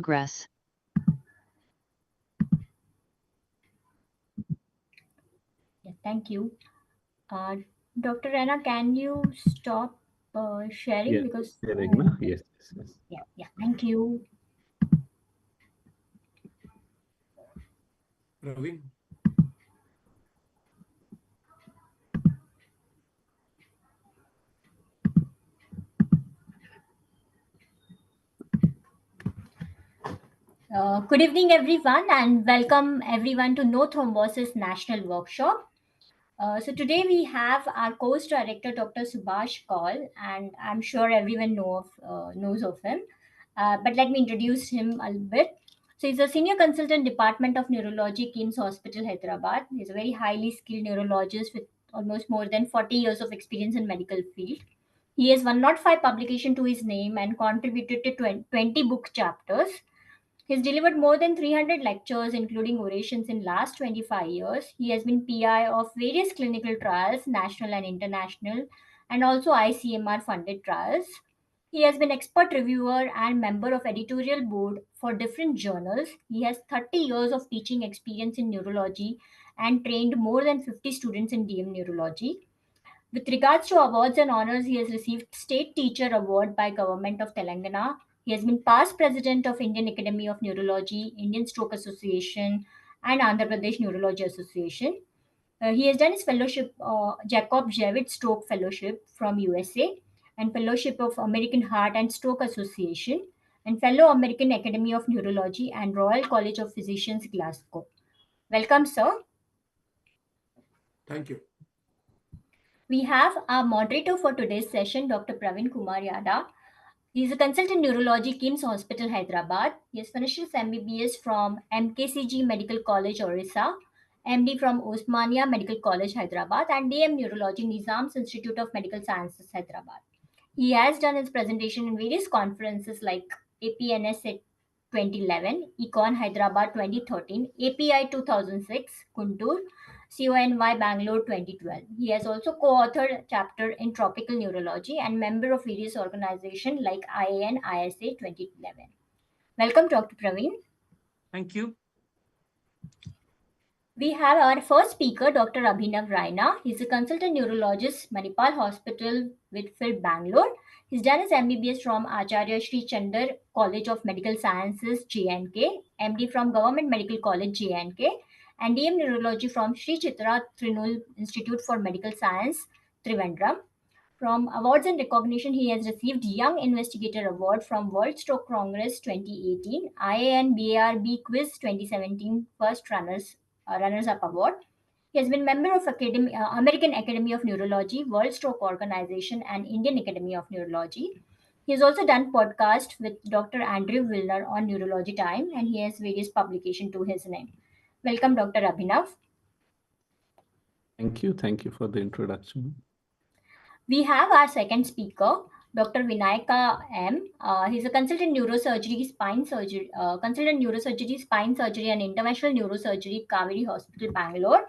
progress. Yeah, thank you. Dr. Rana, can you stop sharing? Yes, Because sharing, na? Yes, yes, yes. yeah, thank you. Praveen. Good evening, everyone, and welcome everyone to No Thrombosis National Workshop. So today we have our course director, Dr. Subhash Kaul, and I'm sure everyone knows of him. But let me introduce him a little bit. So he's a senior consultant, Department of Neurology, KIMS Hospital, Hyderabad. He's a very highly skilled neurologist with almost more than 40 years of experience in medical field. He has 105 publication to his name and contributed to 20 book chapters. He's delivered more than 300 lectures, including orations, in last 25 years. He has been PI of various clinical trials, national and international, and also ICMR funded trials. He has been expert reviewer and member of editorial board for different journals. He has 30 years of teaching experience in neurology and trained more than 50 students in DM neurology. With regards to awards and honors, he has received State Teacher Award by Government of Telangana. He has been past president of Indian Academy of Neurology, Indian Stroke Association, and Andhra Pradesh Neurology Association. He has done his fellowship, Jacob Javid Stroke Fellowship from USA, and fellowship of American Heart and Stroke Association, and fellow American Academy of Neurology and Royal College of Physicians, Glasgow. Welcome, sir. Thank you. We have our moderator for today's session, Dr. Praveen Kumar Yadav. He is a consultant neurology, KIMS Hospital, Hyderabad. He has finished his MBBS from MKCG Medical College, Orissa, MD from Osmania Medical College, Hyderabad, and DM Neurology, Nizam's Institute of Medical Sciences, Hyderabad. He has done his presentation in various conferences like APNS at 2011, Econ Hyderabad 2013, API 2006, Guntur, CONY Bangalore 2012. He has also co-authored a chapter in tropical neurology and member of various organizations like IAN ISA 2011. Welcome, Dr. Praveen. Thank you. We have our first speaker, Dr. Abhinav Raina. He's a consultant neurologist, Manipal Hospital, Whitfield, Bangalore. He's done his MBBS from Acharya Sri Chandar College of Medical Sciences, JNK, MD from Government Medical College, JNK, and DM Neurology from Sri Chitra Trinul Institute for Medical Science, Trivandrum. From awards and recognition, he has received Young Investigator Award from World Stroke Congress 2018, IAN BARB Quiz 2017 First Runners-Up Award. He has been member of American Academy of Neurology, World Stroke Organization, and Indian Academy of Neurology. He has also done podcast with Dr. Andrew Wilner on Neurology Time, and he has various publications to his name. Welcome, Dr. Abhinav. Thank you. Thank you for the introduction. We have our second speaker, Dr. Vinayaka M. He's a consultant neurosurgery, spine surgery, spine surgery, and interventional neurosurgery, Kaveri Hospital, Bangalore.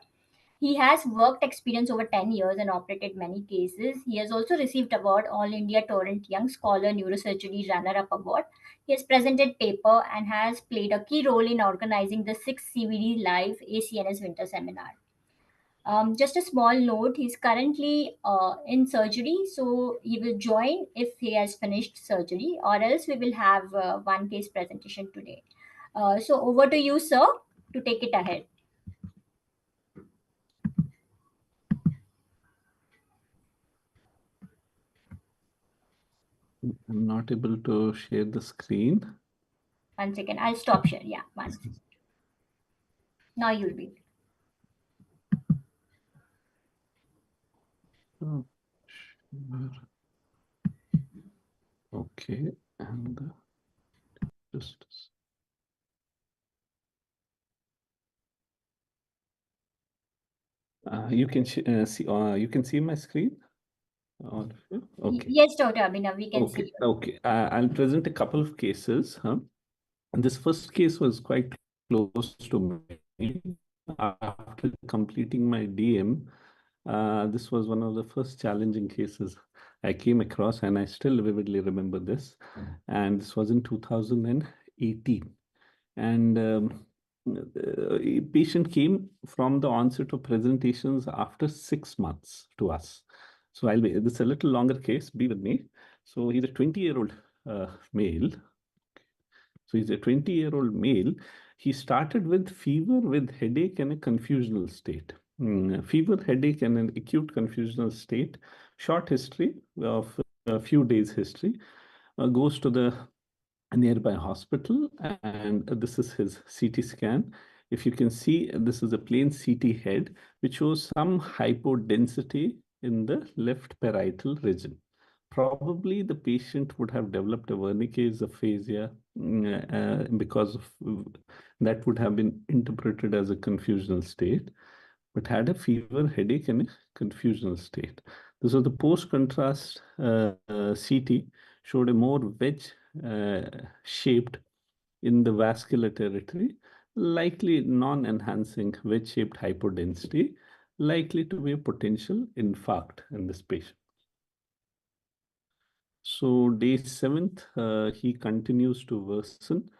He has worked experience over 10 years and operated many cases. He has also received award All India Torrent Young Scholar Neurosurgery Runner-Up Award. He has presented paper and has played a key role in organizing the 6th CVD Live ACNS Winter Seminar. Just a small note, he's currently in surgery, so he will join if he has finished surgery, or else we will have one case presentation today. So over to you, sir, to take it ahead. I'm not able to share the screen. 1 second, I'll stop share. Yeah, 1 second. Now you'll be. Oh, sure. Okay, and just you can see you can see my screen. Okay. Yes, Dr. Abhinav, we can see. Okay. I'll present a couple of cases. And this first case was quite close to me. After completing my DM, this was one of the first challenging cases I came across, and I still vividly remember this. And this was in 2008. 18. And a patient came from the onset of presentations after 6 months to us. So this is a little longer case, be with me. So he's a 20-year-old male. So he's a 20-year-old male. He started with fever, with headache, and a confusional state. Fever, headache, and an acute confusional state. Short history of a few days history. Goes to the nearby hospital, and this is his CT scan. If you can see, this is a plain CT head, which shows some hypodensity in the left parietal region. Probably the patient would have developed a Wernicke's aphasia because of that would have been interpreted as a confusional state, but had a fever, headache, and a confusional state. This was the post-contrast CT, showed a more wedge shaped in the vascular territory, likely non-enhancing wedge-shaped hypodensity, likely to be a potential infarct in this patient. So day 7th, he continues to worsen.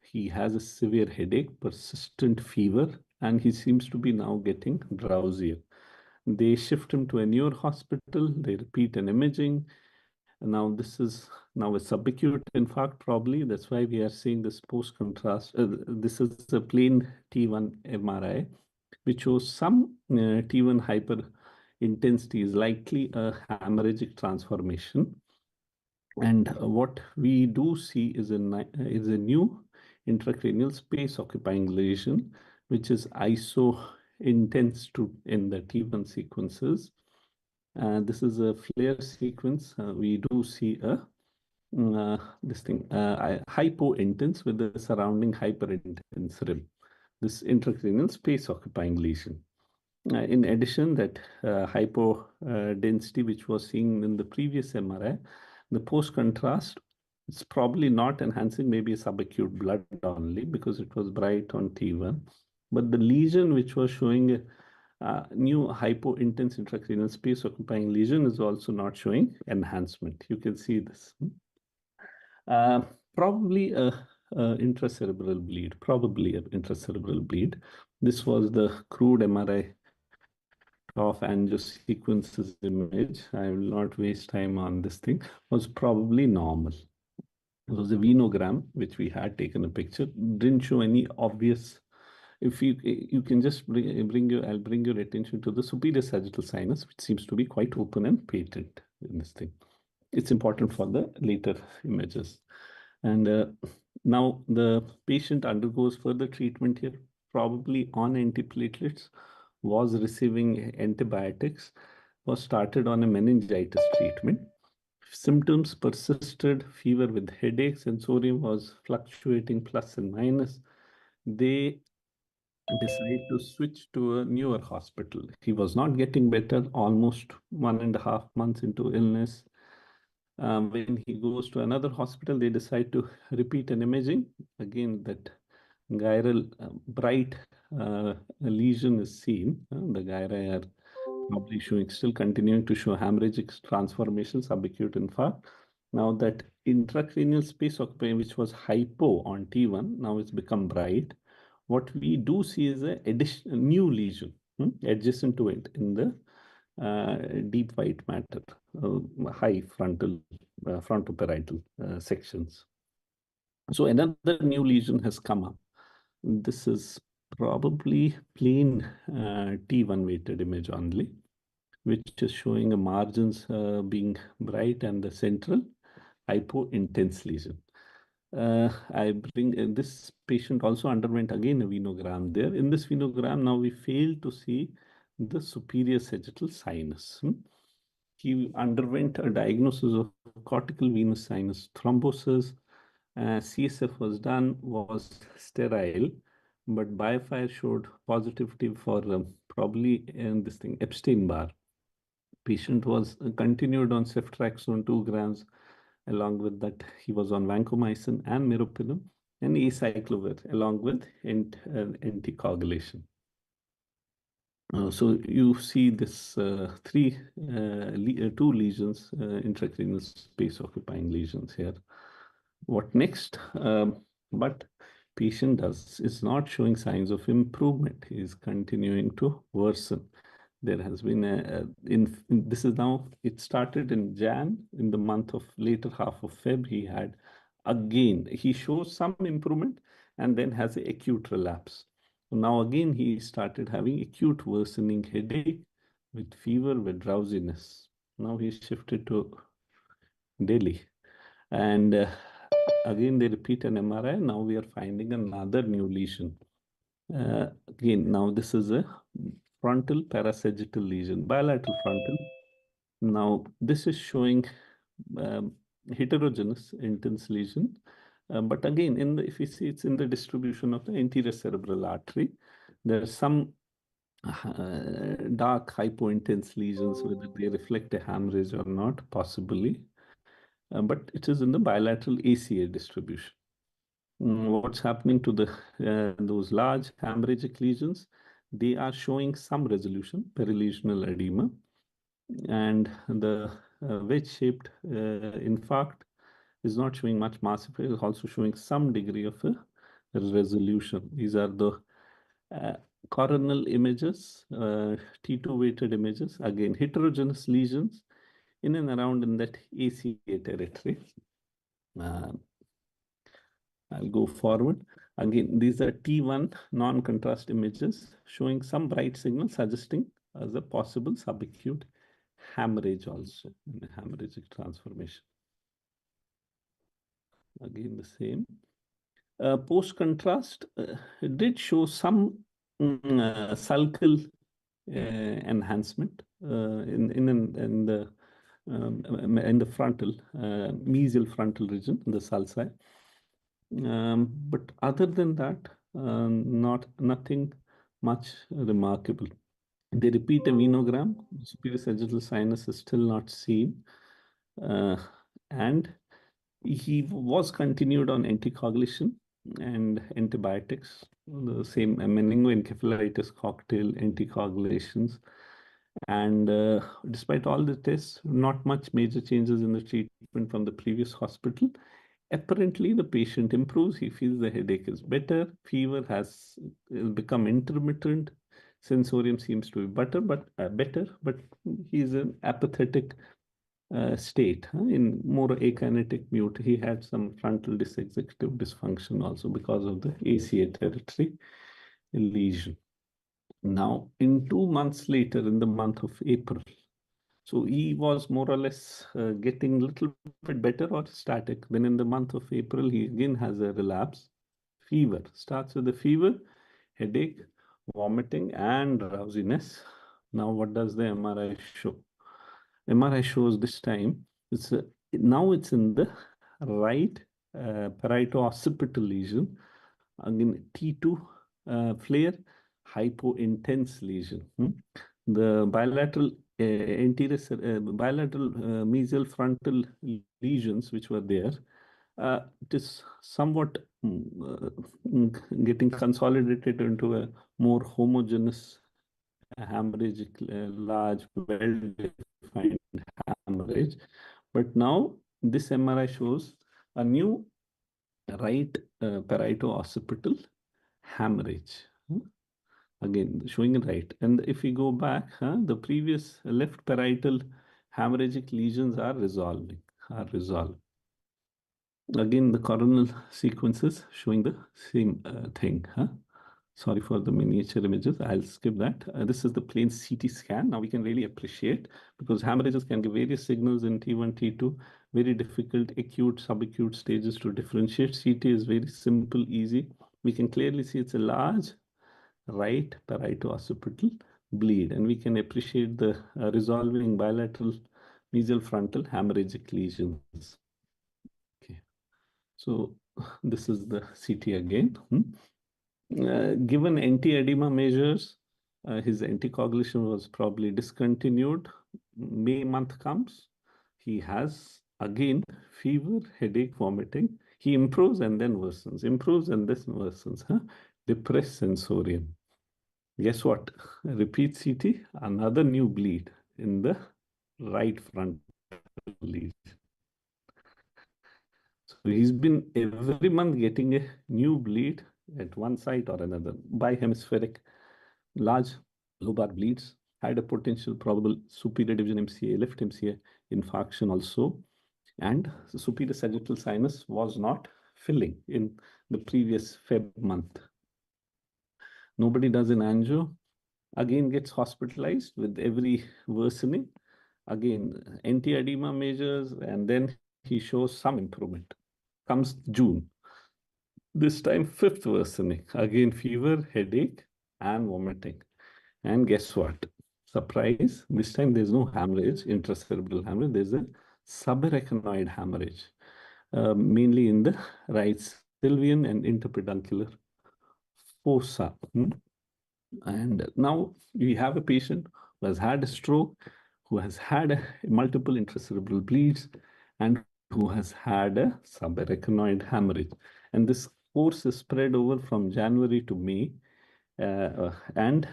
He has a severe headache, persistent fever, and he seems to be now getting drowsier. They shift him to a newer hospital. They repeat an imaging. And now this is now a subacute infarct, probably. That's why we are seeing this post-contrast. This is a plain T1 MRI, which shows some T1 hyper intensity is likely a hemorrhagic transformation. And what we do see is a new intracranial space occupying lesion, which is iso intense to in the T1 sequences. This is a flare sequence. We do see a this thing hypo intense with the surrounding hyper intense rim. This intracranial space occupying lesion. In addition, that hypo density, which was seen in the previous MRI, the post-contrast, it's probably not enhancing, maybe a subacute blood only because it was bright on T1. But the lesion, which was showing a new hypo-intense intracranial space occupying lesion, is also not showing enhancement. You can see this. Uh, probably a intracerebral bleed, probably an intracerebral bleed. This was the crude MRI of angiosequences image. I will not waste time on this thing. Was probably normal. It was a venogram which we had taken a picture. Didn't show any obvious. If you can just I'll bring your attention to the superior sagittal sinus, which seems to be quite open and patent in this thing. It's important for the later images. And now the patient undergoes further treatment here, probably on antiplatelets, was receiving antibiotics, was started on a meningitis treatment. Symptoms persisted, fever with headache, sensorium was fluctuating plus and minus. They decide to switch to a newer hospital. He was not getting better, almost 1.5 months into illness. When he goes to another hospital, they decide to repeat an imaging. Again, that gyral bright lesion is seen. The gyri are probably showing, still continuing to show hemorrhagic transformation, subacute infarct. Now that intracranial space occupying, which was hypo on T1, now it's become bright. What we do see is a new lesion adjacent to it in the deep white matter, high frontoparietal sections. So another new lesion has come up. This is probably plain T1 weighted image only, which is showing the margins being bright and the central hypo-intense lesion. I bring this patient also underwent again a venogram there. In this venogram, now we fail to see the superior sagittal sinus. He underwent a diagnosis of cortical venous sinus thrombosis. CSF was done, was sterile, but biofire showed positivity for probably this thing, Epstein-Barr. Patient was continued on ceftriaxone 2 grams. Along with that, he was on vancomycin and meropenem and acyclovir along with anticoagulation. So you see this two lesions, intracranial space occupying lesions here. What next? But patient is not showing signs of improvement. He is continuing to worsen. There has been this is now, it started in Jan. In the month of later half of Feb, he had again, he shows some improvement and then has an acute relapse. Now again, he started having acute worsening headache with fever, with drowsiness. Now he shifted to Delhi. And again, they repeat an MRI. Now we are finding another new lesion. Again, now this is a frontal parasagittal lesion, bilateral frontal. Now this is showing um, heterogeneous intense lesion. But again, if you see, it's in the distribution of the anterior cerebral artery. There are some dark hypointense lesions, whether they reflect a hemorrhage or not, possibly. But it is in the bilateral ACA distribution. What's happening to those large hemorrhagic lesions? They are showing some resolution, perilesional edema, and the wedge-shaped infarct is not showing much mass effect. It's also showing some degree of resolution. These are the coronal images, T2 weighted images. Again, heterogeneous lesions in and around in that ACA territory. Uh, I'll go forward. Again, these are T1 non-contrast images showing some bright signal suggesting as a possible subacute hemorrhage also in a hemorrhagic transformation. Again, the same. Post-contrast did show some sulcal enhancement in the frontal, mesial frontal region, in the sulci. But other than that, nothing much remarkable. They repeat a venogram. Superior sagittal sinus is still not seen, and he was continued on anticoagulation and antibiotics, the same meningoencephalitis cocktail anticoagulations. And despite all the tests, not much major changes in the treatment from the previous hospital. Apparently, the patient improves. He feels the headache is better. Fever has become intermittent. Sensorium seems to be better, but he's an apathetic state, in more akinetic mute. He had some frontal executive dysfunction also because of the ACA territory lesion. Now, in 2 months later, in the month of April, so he was more or less getting a little bit better or static. Then in the month of April, he again has a relapse. Fever starts with the fever, headache, vomiting, and drowsiness. Now, what does the MRI show? MRI shows this time now it's in the right parieto-occipital lesion. Again, T2 flare, hypointense lesion. The bilateral bilateral mesial frontal lesions which were there, it is somewhat getting consolidated into a more homogeneous hemorrhagic, large, well-defined hemorrhage. But now this MRI shows a new right parieto-occipital hemorrhage. Again, showing it right. And if we go back, the previous left parietal hemorrhagic lesions are resolving, are resolved. Again, the coronal sequences showing the same thing. Sorry for the miniature images. I'll skip that. This is the plain CT scan. Now we can really appreciate, because hemorrhages can give various signals in T1, T2, very difficult acute, subacute stages to differentiate. CT is very simple, easy. We can clearly see it's a large right parieto-occipital bleed, and we can appreciate the resolving bilateral mesial frontal hemorrhagic lesions. Okay, so this is the CT again. Given anti-edema measures, his anticoagulation was probably discontinued. May month comes, he has again fever, headache, vomiting. He improves and then worsens, improves and then worsens. Depressed sensorium. Guess what? Repeat CT, another new bleed in the right front lead. he's been every month getting a new bleed at one site or another, bihemispheric, large lobar bleeds, had a potential probable superior division MCA, left MCA infarction also, and the superior sagittal sinus was not filling in the previous Feb month. Nobody does an angio, again gets hospitalized with every worsening. Again, anti-edema measures, and then he shows some improvement. Comes June. This time, fifth worsening. Again, fever, headache, and vomiting. And guess what? Surprise, this time there's no hemorrhage, intracerebral hemorrhage. There's a subarachnoid hemorrhage, mainly in the right sylvian and interpeduncular fossa. And now we have a patient who has had a stroke, who has had multiple intracerebral bleeds, and who has had a subarachnoid hemorrhage. And this course is spread over from January to May, and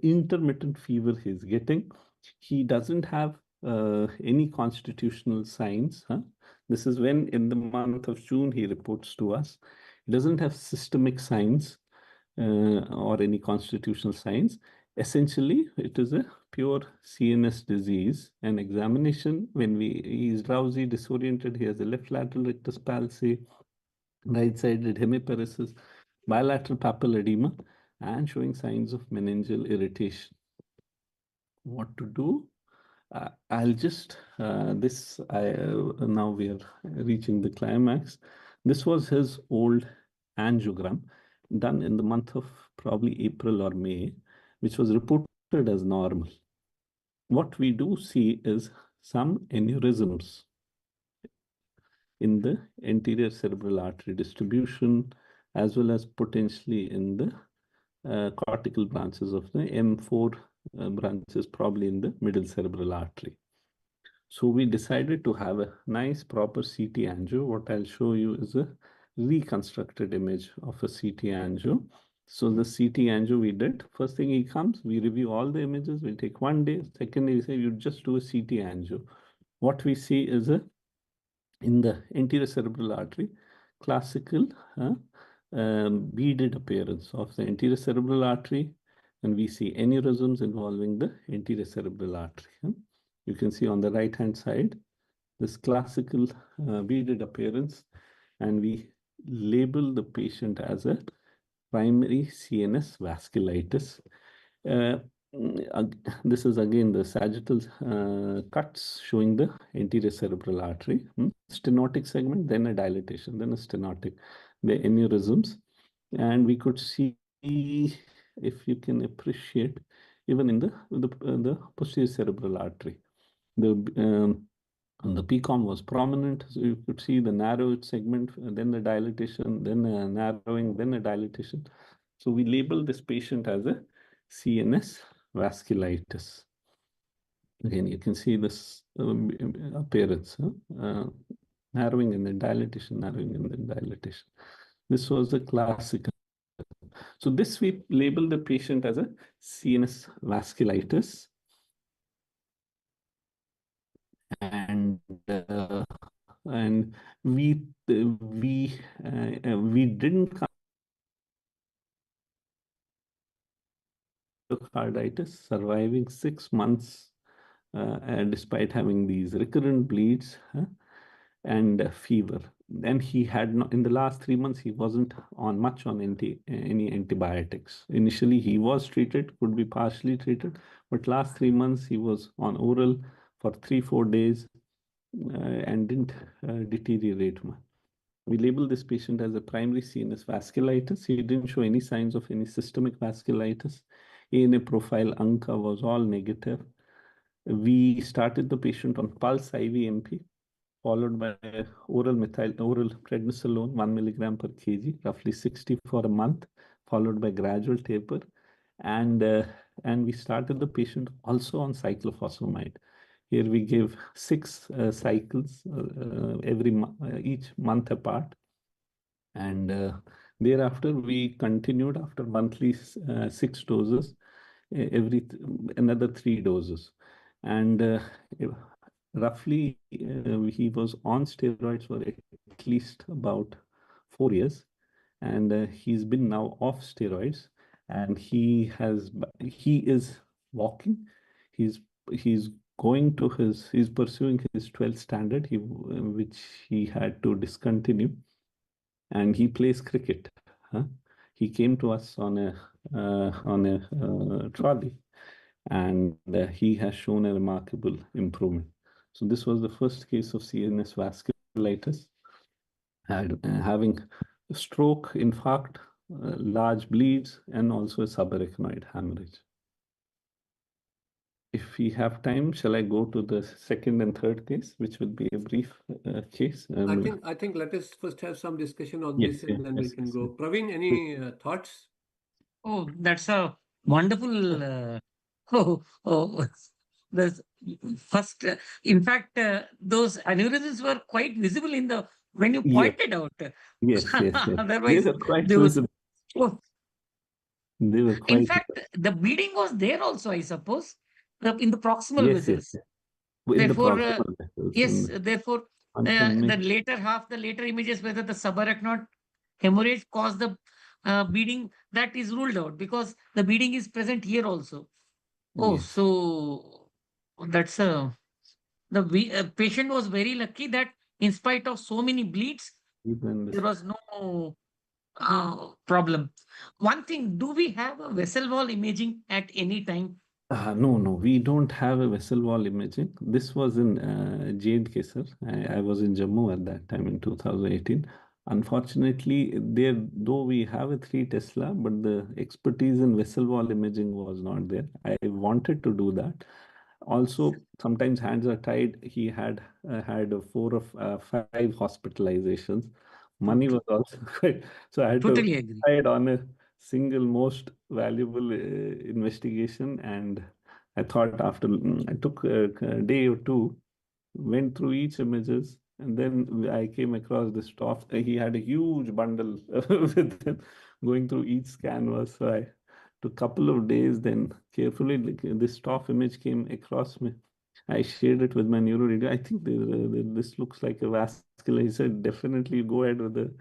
intermittent fever he's getting. He doesn't have any constitutional signs. This is when in the month of June he reports to us. He doesn't have systemic signs or any constitutional signs. Essentially, it is a pure CNS disease. An examination, when he is drowsy, disoriented, he has a left lateral rectus palsy, right-sided hemiparesis, bilateral papal edema, and showing signs of meningeal irritation. What to do? I'll just this I now we are reaching the climax. This was his old angiogram done in the month of probably April or May, which was reported as normal. What we do see is some aneurysms in the anterior cerebral artery distribution, as well as potentially in the cortical branches of the M4 branches, probably in the middle cerebral artery. So we decided to have a nice proper CT angio. What I'll show you is a reconstructed image of a CT angio. So the CT angio we did, first thing he comes, we review all the images, we'll take 1 day. Second, we say you just do a CT angio. What we see is a in the anterior cerebral artery, classical beaded appearance of the anterior cerebral artery, and we see aneurysms involving the anterior cerebral artery. You can see on the right hand side this classical beaded appearance, and we label the patient as a primary CNS vasculitis. Uh, this is again the sagittal cuts showing the anterior cerebral artery, stenotic segment, then a dilatation, then a stenotic, the aneurysms. And we could see, if you can appreciate, even in the posterior cerebral artery. The PCOM was prominent, so you could see the narrowed segment, then the dilatation, then a narrowing, then a dilatation. So we label this patient as a CNS vasculitis. Again, you can see this appearance, narrowing and then dilatation, narrowing and then dilatation. This was the classical. So this we label the patient as a CNS vasculitis. And and we didn't carditis, surviving 6 months despite having these recurrent bleeds and fever. And he had not, in the last 3 months, he wasn't on much on any antibiotics. Initially, he was treated, could be partially treated, but last 3 months he was on oral for 3-4 days and didn't deteriorate much. We label this patient as a primary CNS vasculitis. He didn't show any signs of any systemic vasculitis. ANA profile ANCA was all negative. We started the patient on pulse IVMP, followed by oral prednisolone, 1 milligram per kg, roughly 60 for a month, followed by gradual taper. And we started the patient also on cyclophosphamide. Here we give 6 cycles each month apart. And thereafter, we continued after monthly 6 doses, every another 3 doses. And roughly he was on steroids for at least about 4 years, and he's been now off steroids, and he is walking. He's he's going to he's pursuing his 12th standard, which he had to discontinue, and he plays cricket. Huh? He came to us on a trolley, and he has shown a remarkable improvement. So this was the first case of CNS vasculitis, having a stroke, infarct, large bleeds, and also a subarachnoid hemorrhage. If we have time, shall I go to the second and third case, which will be a brief case? I think let us first have some discussion on Yes, this, and then we can go. Praveen, yes. any thoughts? Oh, that's a wonderful. Oh, the first. In fact, those aneurysms were quite visible in the when you Yes, pointed out. yes, yes, yes. They Otherwise, were quite there was. visible. Oh, They were in quite fact, the bleeding was there also, I suppose, in the proximal yes, yes, vessels. yes. In the Therefore, proximal vessels, yes, therefore, the later half, the later images, whether the subarachnoid hemorrhage caused the bleeding, that is ruled out because the bleeding is present here also. Oh, yes. so that's patient was very lucky that in spite of so many bleeds, Even there this. was no problem. One thing, do we have a vessel wall imaging at any time? No, no, we don't have a vessel wall imaging. This was in J&K, sir. I was in Jammu at that time in 2018. Unfortunately, there, though we have a 3 Tesla, but the expertise in vessel wall imaging was not there. I wanted to do that. Also, sometimes hands are tied. He had 5 hospitalizations. Money was also quite, so I had to Totally agree. decide on a single most valuable investigation, and I thought after I took a day or two, went through each images, and then I came across this stuff. He had a huge bundle with him going through each canvas. So I took a couple of days, then carefully this top image came across me. I shared it with my neuroradiologist. I think this looks like a vascular. He said, definitely go ahead with the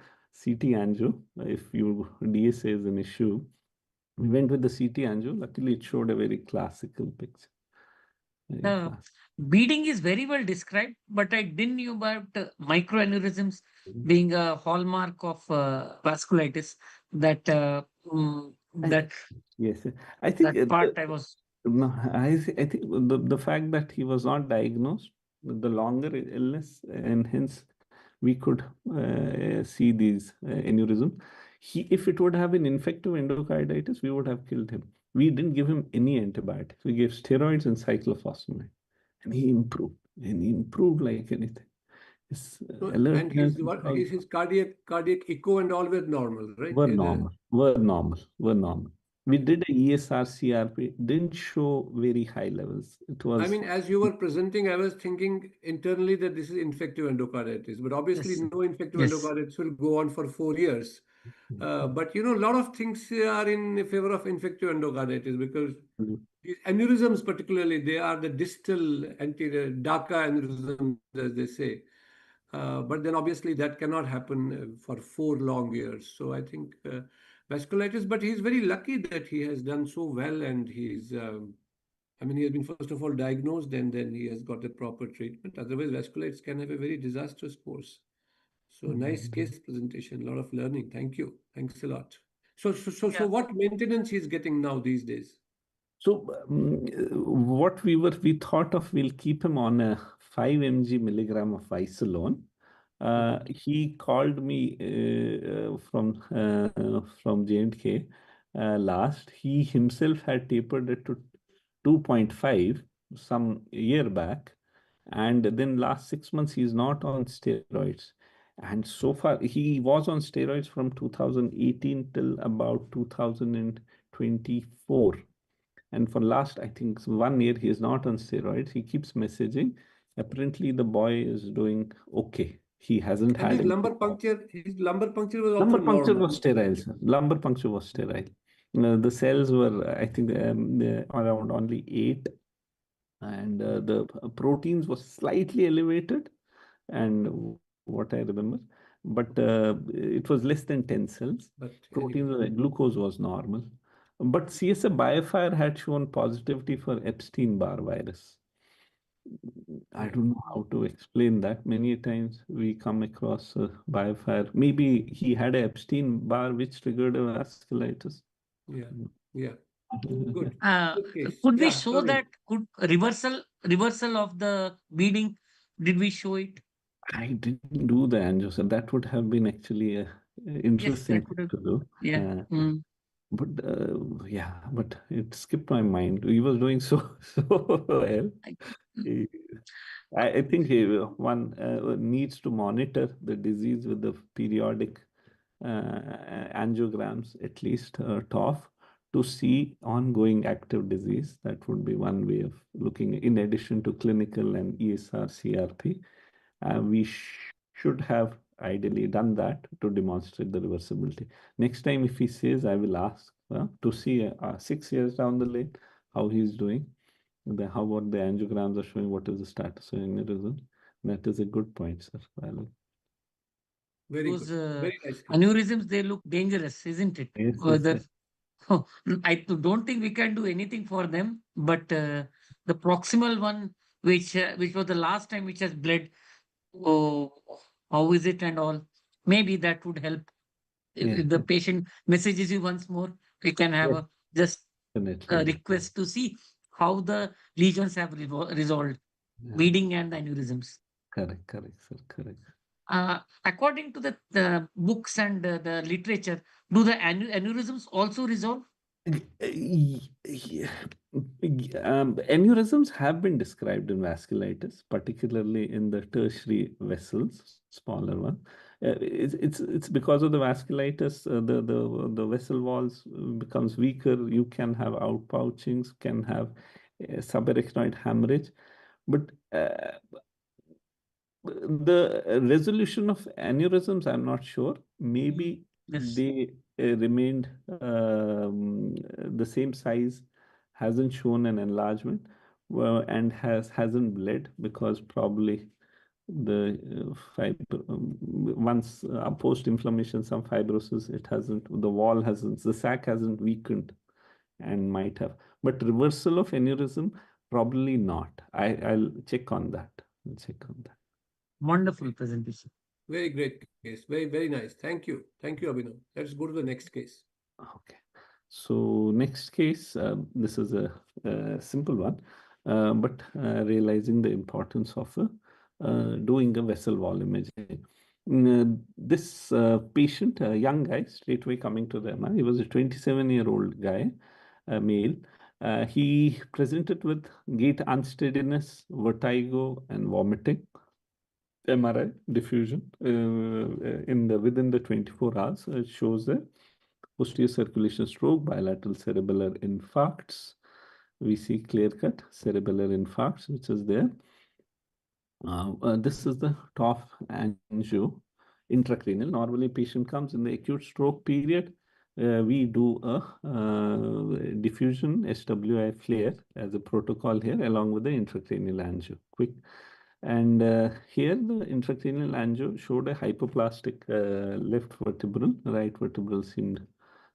CT angio if your DSA is an issue. We went with the CT angio. Luckily, it showed a very classical picture. Very Uh, classic. Bleeding is very well described, but I didn't know about microaneurysms Mhm. being a hallmark of vasculitis. That I- that Yes, I think that part I was no, I think the fact that he was not diagnosed, the longer illness, and hence we could see these aneurysm. If it would have been infective endocarditis, we would have killed him. We didn't give him any antibiotics. We gave steroids and cyclophosphamide, and he improved. And he improved like anything. His And alertness, his cardiac echo and all were normal, right? were normal, were normal, were normal. We did a ESR CRP, didn't show very high levels. It I was mean, as you were presenting, I was thinking internally that this is infective endocarditis, but obviously yes no infective yes. endocarditis will go on for 4 years. But a lot of things are in favor of infective endocarditis because these aneurysms, particularly, they are the distal anterior DACA aneurysms, as they say. But then obviously that cannot happen for 4 long years. So I think vasculitis, but he's very lucky that he has done so well, and I mean, he has been first of all diagnosed, and then he has got the proper treatment. Otherwise, vasculitis can have a very disastrous course. So nice case presentation, a lot of learning. Thank you. Thanks a lot. So Yeah. what maintenance he's getting now these days? so what we thought of, we'll keep him on a 5 milligram of isolone. He called me from J&K last. He himself had tapered it to 2.5 some year back, and then last 6 months he's not on steroids. And so far he was on steroids from 2018 till about 2024. And for last, I think 1 year, he is not on steroids. He keeps messaging. Apparently, the boy is doing okay. He hasn't And had any. his lumbar puncture was also Lumbar puncture normal. was sterile, sir. Lumbar puncture was sterile. The cells were, I think, around only 8. and the proteins was slightly elevated, and what I remember, but it was less than 10 cells. But Protein, anyway, glucose was normal. But CSF biofire had shown positivity for Epstein-Barr virus. I don't know how to explain that. Many times we come across a biofire. Maybe he had a Epstein-Barr which triggered a vasculitis. yeah, yeah, good. Uh, Good case. could we Yeah, show Praveen. that reversal of the bleeding? Did we show it? I didn't do the angio, so that would have been actually a interesting Yes, that would thing have. to do. Yeah. But yeah, but it skipped my mind. He was doing so well. I- He- I think one needs to monitor the disease with the periodic angiograms, at least TOF, to see ongoing active disease. That would be one way of looking, in addition to clinical and ESR CRP. We should have ideally done that to demonstrate the reversibility. Next time, if he says, I will ask to see 6 years down the lane how he's doing. How about the angiograms are showing what is the status of aneurysm? That is a good point, sir. Well, Very Those good. Very nice case. aneurysms, they look dangerous, isn't it? yes, Whether yes. I don't think we can do anything for them, but the proximal one, which was the last time which has bled, oh, how is it and all? Maybe that would help. Yeah, If the patient messages you once more, we can have yes, a just a definitely. request to see how the lesions have resolved, Yeah. bleeding and aneurysms. Correct, correct, sir, correct. According to the books and the literature, do the aneurysms also resolve? Yeah. Aneurysms have been described in vasculitis, particularly in the tertiary vessels, smaller one. It's because of the vasculitis, the vessel walls becomes weaker. You can have outpouchings, can have subarachnoid hemorrhage, but the resolution of aneurysms, I'm not sure. Maybe Yes. they remained the same size, hasn't shown an enlargement, and hasn't bled because probably the once post-inflammation, some fibrosis, it hasn't, the wall hasn't, the sac hasn't weakened and might have. But reversal of aneurysm, probably not. I'll check on that. I'll check on that. Wonderful presentation. Very great case. Very, very nice. Thank you. Thank you, Abhinav. Let's go to the next case. Okay. So next case, this is a simple one, but realizing the importance of doing a vessel wall imaging. This patient, a young guy, straight away coming to the MR, he was a 27-year-old guy, male. He presented with gait unsteadiness, vertigo, and vomiting. MRI diffusion within the 24 hours. It shows a posterior circulation stroke, bilateral cerebellar infarcts. We see clear-cut cerebellar infarcts, which is there. This is the TOF angio, intracranial. Normally, patient comes in the acute stroke period. We do a diffusion SWI flare as a protocol here, along with the intracranial angio. Quick. And here the intracranial angio showed a hypoplastic left vertebral, right vertebral seemed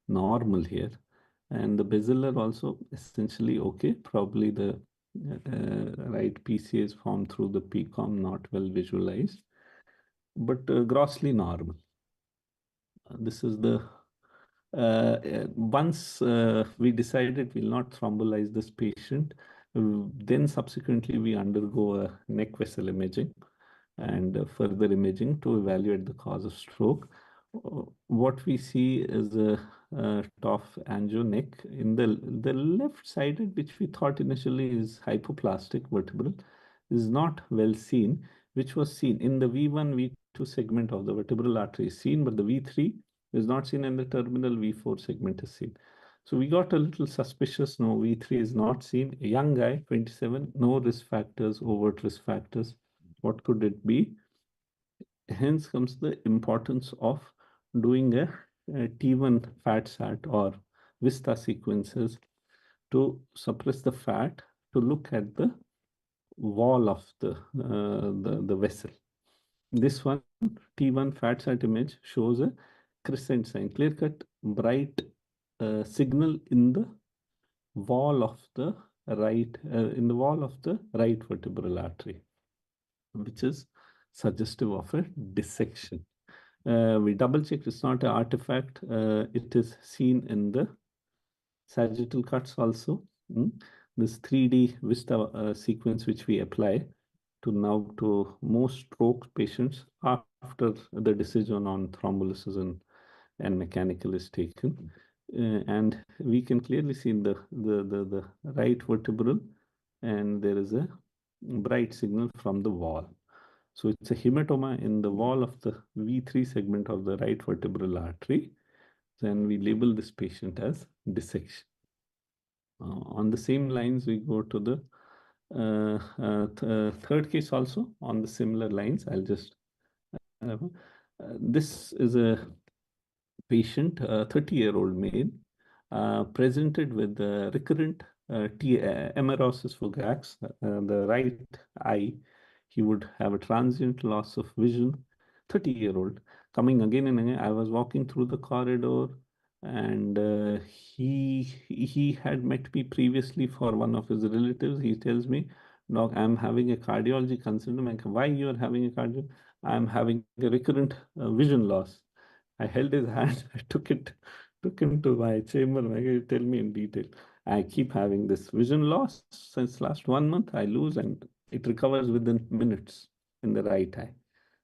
normal here. And the basilar also essentially okay. Probably the right PCA is formed through the PCOM, not well visualized, but grossly normal. This is the once we decided we'll not thrombolize this patient, then subsequently we undergo a neck vessel imaging and further imaging to evaluate the cause of stroke. What we see is a TOF angio neck in the left sided, which we thought initially is hypoplastic vertebral, is not well seen, which was seen in the V1, V2 segment of the vertebral artery is seen, but the V3 is not seen and the terminal V4 segment is seen. So we got a little suspicious. No, V3 is not seen. A young guy, 27, no risk factors, overt risk factors. What could it be? Hence comes the importance of doing a T1 fat sat or VISTA sequences to suppress the fat, to look at the wall of the vessel. This one, T1 fat sat image, shows a crescent sign, clear-cut, bright signal in the wall of the right vertebral artery, which is suggestive of a dissection. We double checked, it's not an artifact. It is seen in the sagittal cuts also. This 3D VISTA sequence which we apply to most stroke patients after the decision on thrombolysis and mechanical is taken. And we can clearly see the right vertebral, and there is a bright signal from the wall. So it's a hematoma in the wall of the V3 segment of the right vertebral artery. Then we label this patient as dissection. On the same lines, we go to the third case also on the similar lines. I'll just this is a patient, 30-year-old male, presented with recurrent emerosis fugax, the right eye. He would have a transient loss of vision. 30-year-old coming again and again. I was walking through the corridor, and he had met me previously for one of his relatives. He tells me, "Doc, I'm having a cardiology concern." I'm like, "Why you are having a cardio?" "I'm having a recurrent vision loss." I held his hand. I took him to my chamber. I tell me in detail. I keep having this vision loss since last 1 month. I lose, and it recovers within minutes in the right eye.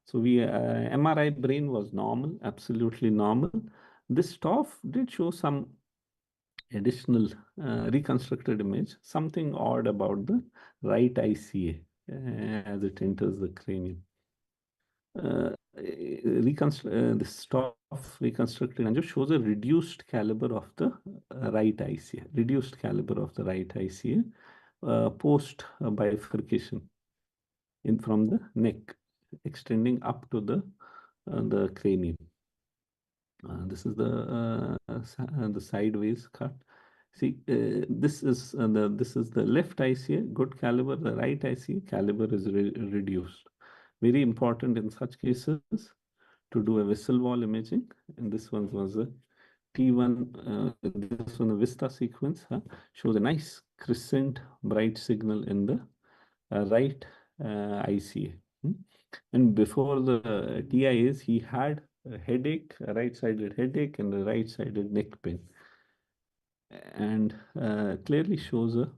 So MRI brain was normal, absolutely normal. This TOF did show some additional reconstructed image, something odd about the right ICA as it enters the cranium. This TOF reconstructed and just shows a reduced caliber of the right ICA, reduced caliber of the right ICA post bifurcation from the neck, extending up to the cranium. This is the sideways cut. See, this is the left ICA, good caliber. The right ICA caliber is reduced. Very important in such cases to do a vessel wall imaging. And this one was a T1. This one, a VISTA sequence, shows a nice crescent bright signal in the right ICA. And before the TIAs, he had a headache, a right-sided headache, and a right-sided neck pain, and clearly shows a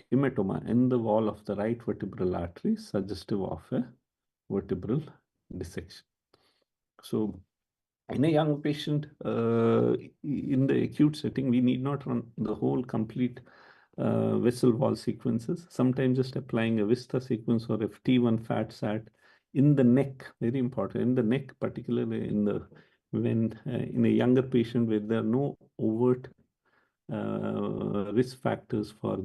hematoma in the wall of the right vertebral artery, suggestive of a vertebral dissection. So in a young patient, in the acute setting, we need not run the whole complete vessel wall sequences. Sometimes just applying a VISTA sequence or a T1 fat sat in the neck, very important, in the neck, particularly in a younger patient where there are no overt risk factors for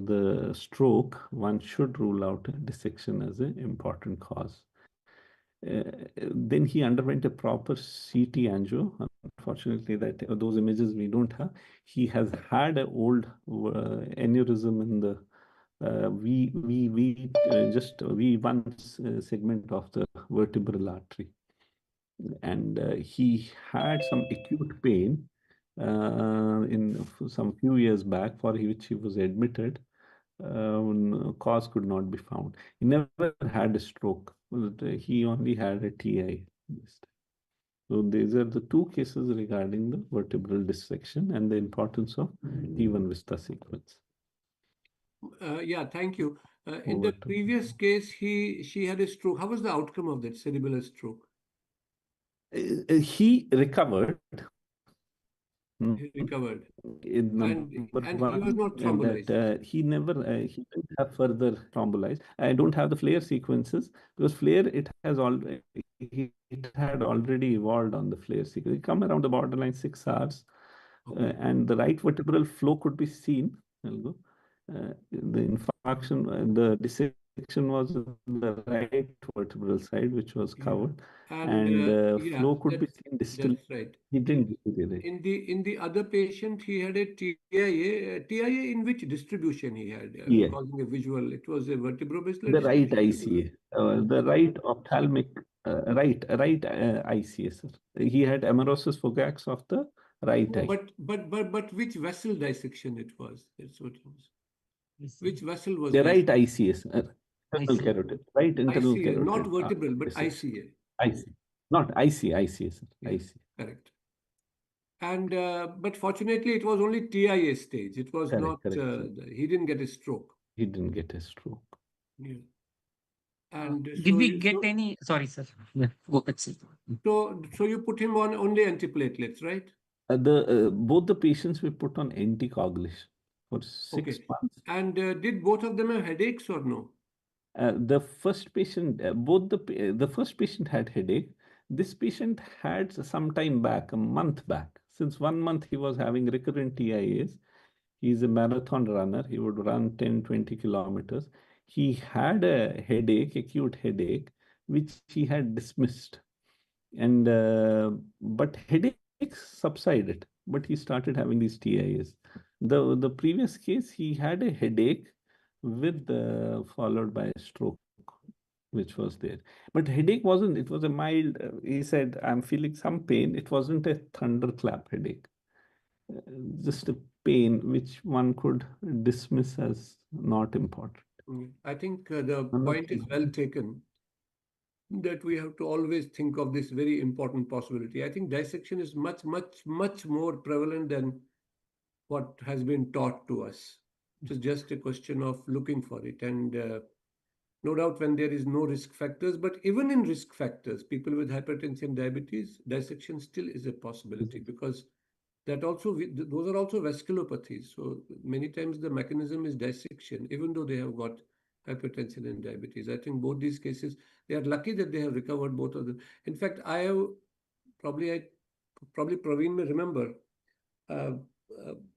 the stroke, one should rule out dissection as an important cause. Then he underwent a proper CT angio. Unfortunately, those images we don't have. He has had an old aneurysm in the V1 segment of the vertebral artery, and he had some acute pain in some few years back, for which he was admitted. Cause could not be found. He never had a stroke. He only had a TI. So these are the two cases regarding the vertebral dissection and the importance of T1 VISTA sequence. Yeah, thank you. In the previous case, she had a stroke. How was the outcome of that cerebral stroke? He recovered. He recovered. And he was not thrombolized. That, he didn't have further thrombolized. I don't have the flare sequences because flare it had already evolved on the flare sequence. It come around the borderline 6 hours, and the right vertebral flow could be seen. The infarction, the dissection dissection was on the right vertebral side, which was covered, And yeah, flow could be seen distal. that's right. He didn't deteriorate. In the other patient, he had a TIA. TIA in which distribution he had? Yeah. Causing a visual. It was a vertebrobasilar The right distribution. ICA, the right ophthalmic, right ICA, sir. He had amaurosis fugax of the right No, eye. but which vessel dissection it was? That's what it was. Which vessel was The right dissected? ICA, sir. Internal carotid, right internal ICA, not carotid. vertebral, but Dissection. ICA. ICA, not ICA, sir. Yeah, ICA. correct. And but fortunately, it was only TIA stage. It was not. Correct. He didn't get a stroke. He didn't get a stroke. Yeah. And Did we get any? Sorry, sir. Yeah, go ahead, sir. So you put him on only antiplatelets, right? Both the patients were put on anticoagulation for 6 months. And did both of them have headaches or no? The first patient, the first patient had headache. This patient had some time back, a month back. Since 1 month, he was having recurrent TIAs. He's a marathon runner. He would run 10, 20 kilometers. He had a headache, acute headache, which he had dismissed. And but headaches subsided, but he started having these TIAs. The previous case, he had a headache with followed by a stroke, which was there. But headache wasn't, it was a mild, he said, I'm feeling some pain. It wasn't a thunderclap headache, just a pain which one could dismiss as not important. I think the point is well taken, that we have to always think of this very important possibility. I think dissection is much, much, much more prevalent than what has been taught to us. It is just a question of looking for it. And no doubt when there is no risk factors, but even in risk factors, people with hypertension, diabetes, dissection still is a possibility, because that also, those are also vasculopathies. So many times the mechanism is dissection, even though they have got hypertension and diabetes. I think both these cases, they are lucky that they have recovered both of them. In fact, probably Praveen may remember,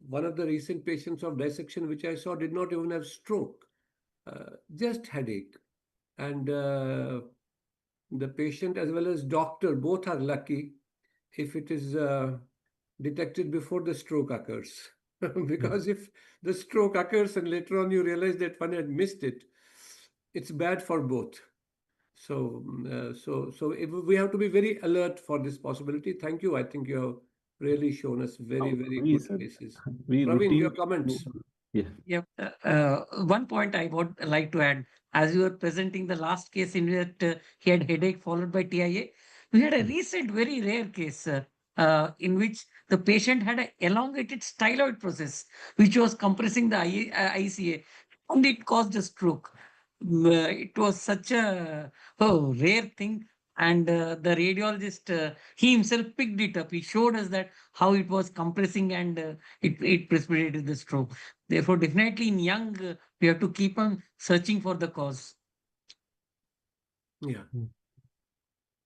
one of the recent patients of dissection which I saw did not even have stroke, just headache. And the patient as well as doctor both are lucky if it is detected before the stroke occurs. Because if the stroke occurs and later on you realize that one had missed it, it's bad for both. So, we have to be very alert for this possibility. Thank you. I think you have really shown us very, very good cases. Praveen, your comments. Yeah. One point I would like to add, as you were presenting the last case in which he had headache followed by TIA, we had a recent very rare case in which the patient had an elongated styloid process, which was compressing the ICA, and it caused a stroke. It was such a rare thing. And the radiologist, he himself picked it up. He showed us that how it was compressing, and it precipitated the stroke. Therefore, definitely in young, we have to keep on searching for the cause. Yeah.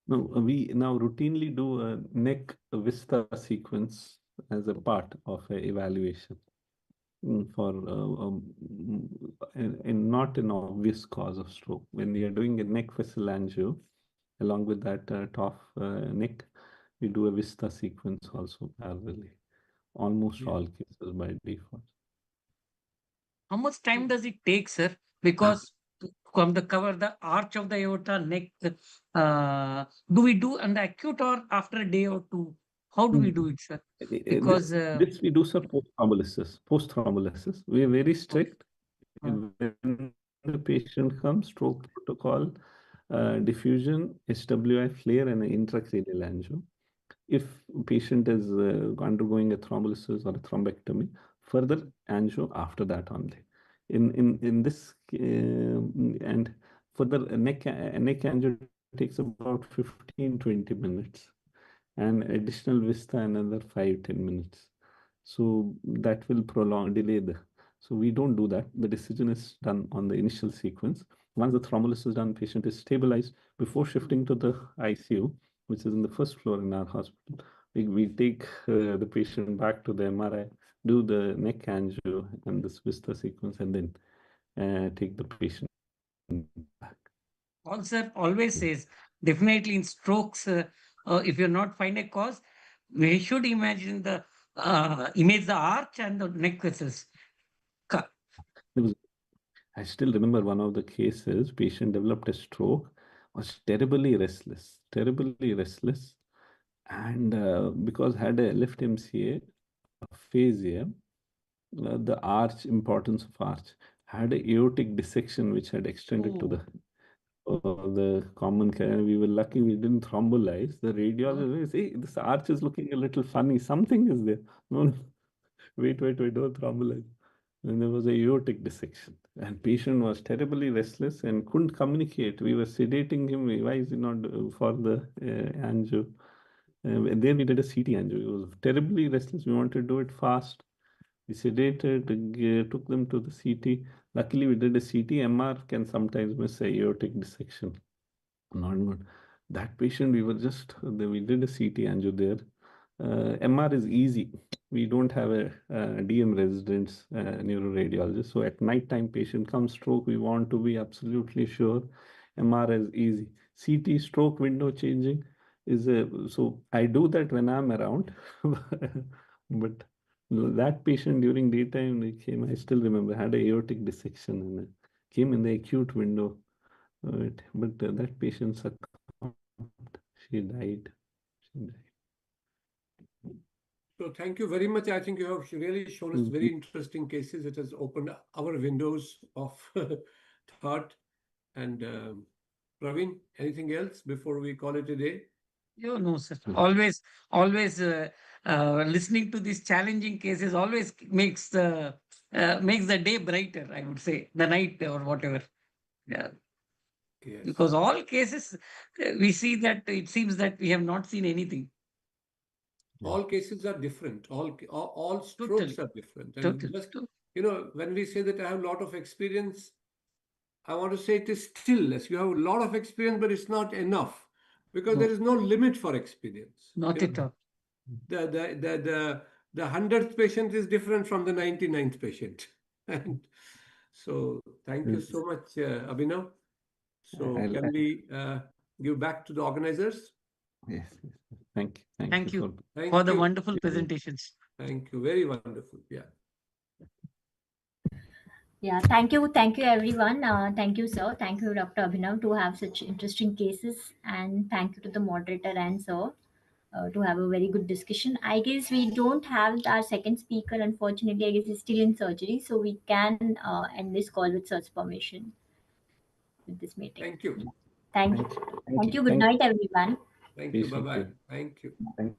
No, we now routinely do a neck vista sequence as a part of an evaluation for and not an obvious cause of stroke. When we are doing a neck vessel angio, along with that top neck, we do a vista sequence also parallelly. Almost all cases by default. How much time does it take, sir? Because from the cover, the arch of the aorta, neck, do we do on the acute or after a day or two? How do we do it, sir? Because this we do, sir, post thrombolysis. We are very strict. When the patient comes, stroke protocol, diffusion, SWI flare, and an intracranial angio. If patient is undergoing a thrombolysis or a thrombectomy, further angio after that only. In this and further neck angio takes about 15-20 minutes, and additional vista another 5-10 minutes. So that will delay the. So we don't do that. The decision is done on the initial sequence. Once the thrombolysis is done, patient is stabilized. Before shifting to the ICU, which is in the first floor in our hospital, we take the patient back to the MRI, do the neck angio and this vista sequence, and then take the patient back. Also, always says, definitely in strokes, if you're not find a cause, we should imagine the image the arch and the neck vessels. I still remember one of the cases, patient developed a stroke, was terribly restless, and because had a left MCA, aphasia, the arch, importance of arch, had a aortic dissection which had extended to the common canal. We were lucky we didn't thrombolyze. The radiologist, hey, this arch is looking a little funny. Something is there. No, no. Wait, don't thrombolyze. And there was a aortic dissection. And patient was terribly restless and couldn't communicate. We were sedating him. Why is he not for the angio? And then we did a CT angio. He was terribly restless. We wanted to do it fast. We sedated, took them to the CT. Luckily, we did a CT. MR can sometimes miss a aortic dissection. Not good. That patient, we did a CT angio there. MR is easy. We don't have a DM residence neuroradiologist. So at night time, patient comes stroke. We want to be absolutely sure. MR is easy. CT stroke window changing is so I do that when I'm around, but that patient during daytime they came. I still remember had a aortic dissection and came in the acute window. But that patient succumbed. She died. So thank you very much. I think you have really shown us very interesting cases. It has opened our windows of thought. And Praveen, anything else before we call it a day? No, sir. Always listening to these challenging cases always makes the day brighter, I would say, the night or whatever. Yeah. Yes. Because all cases, we see that it seems that we have not seen anything. All cases are different. All strokes are different. And just, when we say that I have a lot of experience, I want to say it is still less. You have a lot of experience, but it's not enough because there is no limit for experience. Not at all. The 100th patient is different from the 99th patient. And so thank you so much, Abhinav. So can we give back to the organizers? Yes. Thank you. Thank you for the wonderful presentations. Thank you. Very wonderful. Yeah. Yeah, thank you everyone. Thank you, sir. Thank you, Dr. Abhinav, to have such interesting cases, and thank you to the moderator and sir to have a very good discussion. I guess we don't have our second speaker, unfortunately. I guess he's still in surgery, so we can end this call with sir's permission with this meeting. Thank you. Thank you. Good night, everyone. Thank you. Bye-bye. Thank you.